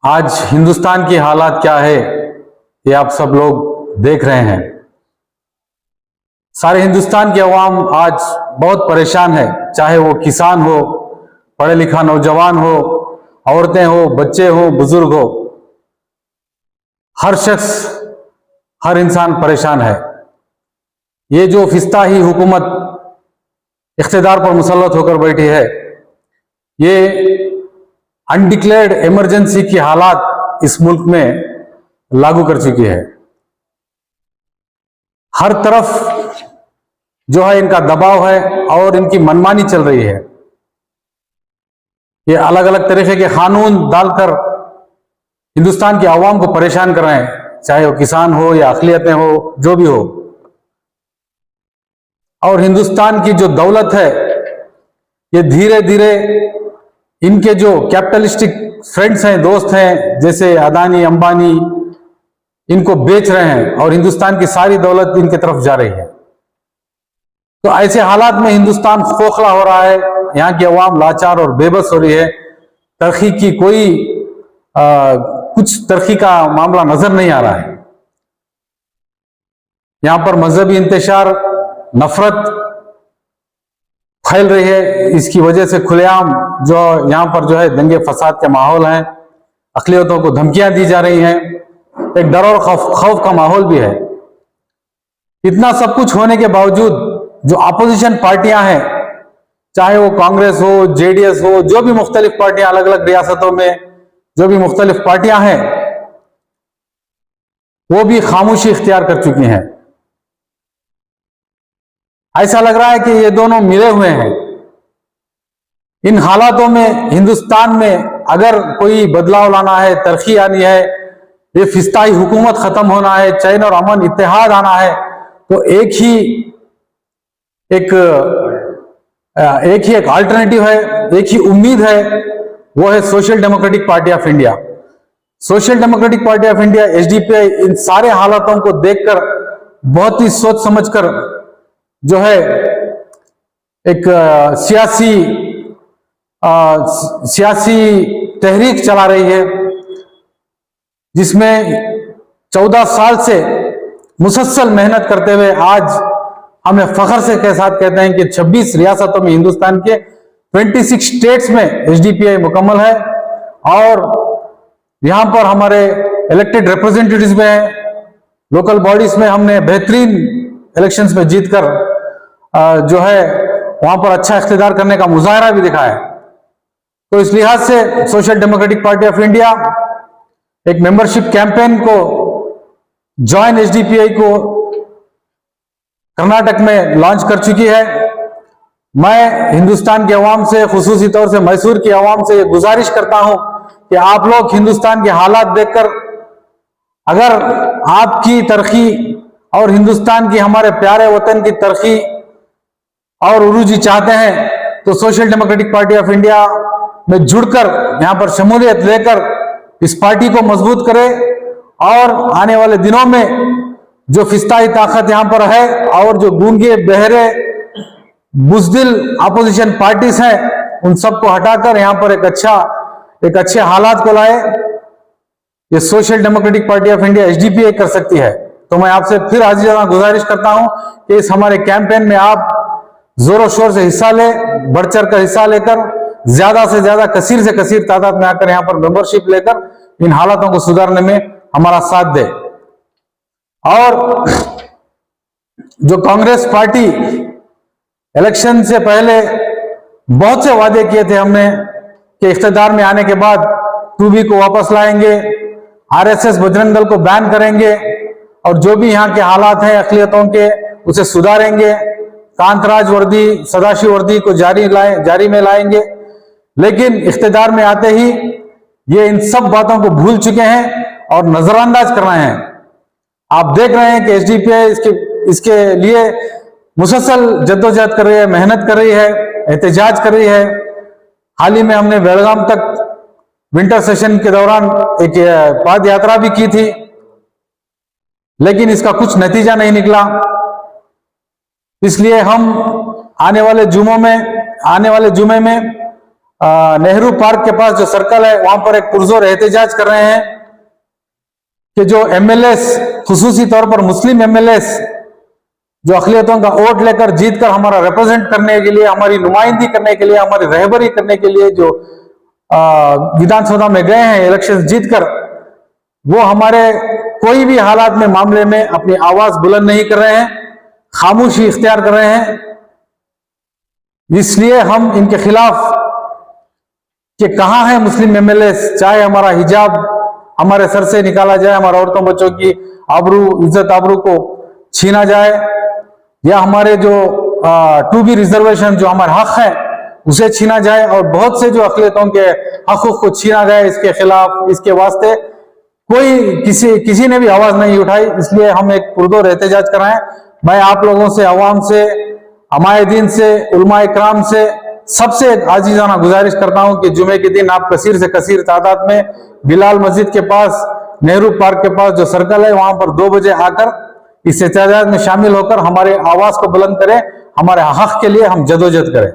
आज हिंदुस्तान की हालात क्या है ये आप सब लोग देख रहे हैं। सारे हिंदुस्तान की अवाम आज बहुत परेशान है, चाहे वो किसान हो, पढ़े लिखा नौजवान हो, औरतें हो, बच्चे हो, बुजुर्ग हो। हर शख्स, हर इंसान परेशान है। ये जो फिस्ताही हुकूमत इख्तिदार पर मुसल्लत होकर बैठी है, ये अनडिक्लेयर्ड इमरजेंसी की हालात इस मुल्क में लागू कर चुकी है। हर तरफ जो है इनका दबाव है और इनकी मनमानी चल रही है। ये अलग अलग तरीके के कानून डालकर हिंदुस्तान की आवाम को परेशान कर रहे हैं, चाहे वो किसान हो या अक़लियतें हो, जो भी हो। और हिंदुस्तान की जो दौलत है ये धीरे धीरे इनके जो कैपिटलिस्टिक फ्रेंड्स हैं, दोस्त हैं, जैसे अदानी, अंबानी, इनको बेच रहे हैं और हिंदुस्तान की सारी दौलत इनके तरफ जा रही है। तो ऐसे हालात में हिंदुस्तान खोखला हो रहा है, यहाँ की अवाम लाचार और बेबस हो रही है। तरक्की की कोई कुछ तरक्की का मामला नजर नहीं आ रहा है। यहाँ पर मजहबी इंतशार, नफरत फैल रही है। इसकी वजह से खुलेआम जो यहाँ पर जो है दंगे फसाद के माहौल हैं, अक़लियतों को धमकियां दी जा रही हैं, एक डर और खौफ का माहौल भी है। इतना सब कुछ होने के बावजूद जो अपोजिशन पार्टियां हैं, चाहे वो कांग्रेस हो, जेडीएस हो, जो भी मुख्तलिफ पार्टियां अलग अलग रियासतों में जो भी मुख्तलिफ पार्टियां हैं, वो भी खामोशी इख्तियार कर चुकी हैं। ऐसा लग रहा है कि ये दोनों मिले हुए हैं। इन हालातों में हिंदुस्तान में अगर कोई बदलाव लाना है, तरक्की आनी है, ये फिस्ताई हुकूमत खत्म होना है, चैन और अमन इत्तेहाद आना है, तो एक ही एक अल्टरनेटिव है, एक ही उम्मीद है, वो है social democratic party of India. Social democratic party of India, SDPI, इन सारे हालातों को देखकर बहुत ही सोच समझकर जो है एक सियासी तहरीक चला रही है, जिसमें 14 साल से मुसलसल मेहनत करते हुए आज हमें फख्र से के साथ कहते हैं कि 26 रियासतों में, हिंदुस्तान के 26 स्टेट्स में एसडीपीआई मुकम्मल है। और यहां पर हमारे इलेक्टेड रिप्रेजेंटेटिव्स में है, लोकल बॉडीज में हमने बेहतरीन इलेक्शंस में जीतकर जो है वहां पर अच्छा इख्तिदार करने का मुजाहरा भी दिखाया है। तो इस लिहाज से social democratic party of India एक मेंबरशिप कैंपेन को, ज्वाइन एसडीपीआई को कर्नाटक में लॉन्च कर चुकी है। मैं हिंदुस्तान की आवाम से, खुसूसी तौर से मैसूर की आवाम से गुजारिश करता हूं कि आप लोग हिंदुस्तान के हालात देखकर अगर आपकी तरक्की और हिंदुस्तान की, हमारे प्यारे वतन की तरक्की और उरूजी चाहते हैं, तो social democratic party of India में जुड़कर यहां पर शमूलियत लेकर इस पार्टी को मजबूत करें। और आने वाले दिनों में जो फिस्ताई ताकत यहां पर है और जो गूंगे बहरे बुज़दिल अपोजिशन पार्टीज हैं, उन सबको हटाकर यहां पर एक अच्छे हालात को लाए। ये social democratic party of India SDPI कर सकती है। तो मैं आपसे फिर हाजिर गुजारिश करता हूं कि इस हमारे कैंपेन में आप जोरों शोर से हिस्सा ले, बढ़ चढ़ कर हिस्सा लेकर, ज्यादा से ज्यादा, कसीर से कसीर तादाद में आकर यहां पर मेंबरशिप लेकर इन हालातों को सुधारने में हमारा साथ दे। और जो कांग्रेस पार्टी इलेक्शन से पहले बहुत से वादे किए थे हमने कि इख्तिदार में आने के बाद 2B को वापस लाएंगे, आरएसएस बजरंग दल को बैन करेंगे और जो भी यहाँ के हालात हैं अक़लियतों के उसे सुधारेंगे, कांतराज वर्दी, सदाशिव वर्दी को जारी में लाएंगे। लेकिन इख्तिदार में आते ही ये इन सब बातों को भूल चुके हैं और नजरअंदाज कर रहे हैं। आप देख रहे हैं कि एसडीपीआई इसके लिए मुसलसल जद्दोजहद कर रही है, मेहनत कर रही है, एहतजाज कर रही है। हाल ही में हमने बेलगाम तक विंटर सेशन के दौरान एक पद यात्रा भी की थी, लेकिन इसका कुछ नतीजा नहीं निकला। इसलिए हम आने वाले जुमे में नेहरू पार्क के पास जो सर्कल है वहां पर एक पुरजोर एहतजाज कर रहे हैं कि जो एमएलएस, खुसूसी तौर पर मुस्लिम एमएलएस जो अक़लियतों का वोट लेकर जीत कर हमारा रिप्रेजेंट करने के लिए, हमारी नुमाइंदगी करने के लिए, हमारी रहबरी करने के लिए जो विधानसभा में गए हैं इलेक्शन जीतकर, वो हमारे कोई भी हालात में मामले में अपनी आवाज बुलंद नहीं कर रहे हैं, खामोशी इख्तियार कर रहे हैं। इसलिए हम इनके खिलाफ कि कहां है मुस्लिम एमएलएस, चाहे हमारा हिजाब हमारे सर से निकाला जाए, हमारे औरतों बच्चों की आबरू, इज्जत आबरू को छीना जाए, या हमारे जो 2B रिजर्वेशन जो हमारा हक है उसे छीना जाए, और बहुत से जो अक़लियतों के हक़ों को छीना गया, इसके खिलाफ, इसके वास्ते कोई किसी ने भी आवाज नहीं उठाई। इसलिए हम एक पुरजोर एहतजाज कर रहे हैं। मैं आप लोगों से, अवाम से, हमारे दीन से, उलमाए इकराम से, सबसे आजीजाना गुजारिश करता हूं कि जुमे के दिन आप कसीर से कसीर तादाद में बिलाल मस्जिद के पास, नेहरू पार्क के पास जो सर्कल है वहां पर 2 बजे आकर इस एहतजाज में शामिल होकर हमारे आवाज को बुलंद करें, हमारे हक के लिए हम जदोजहद करें।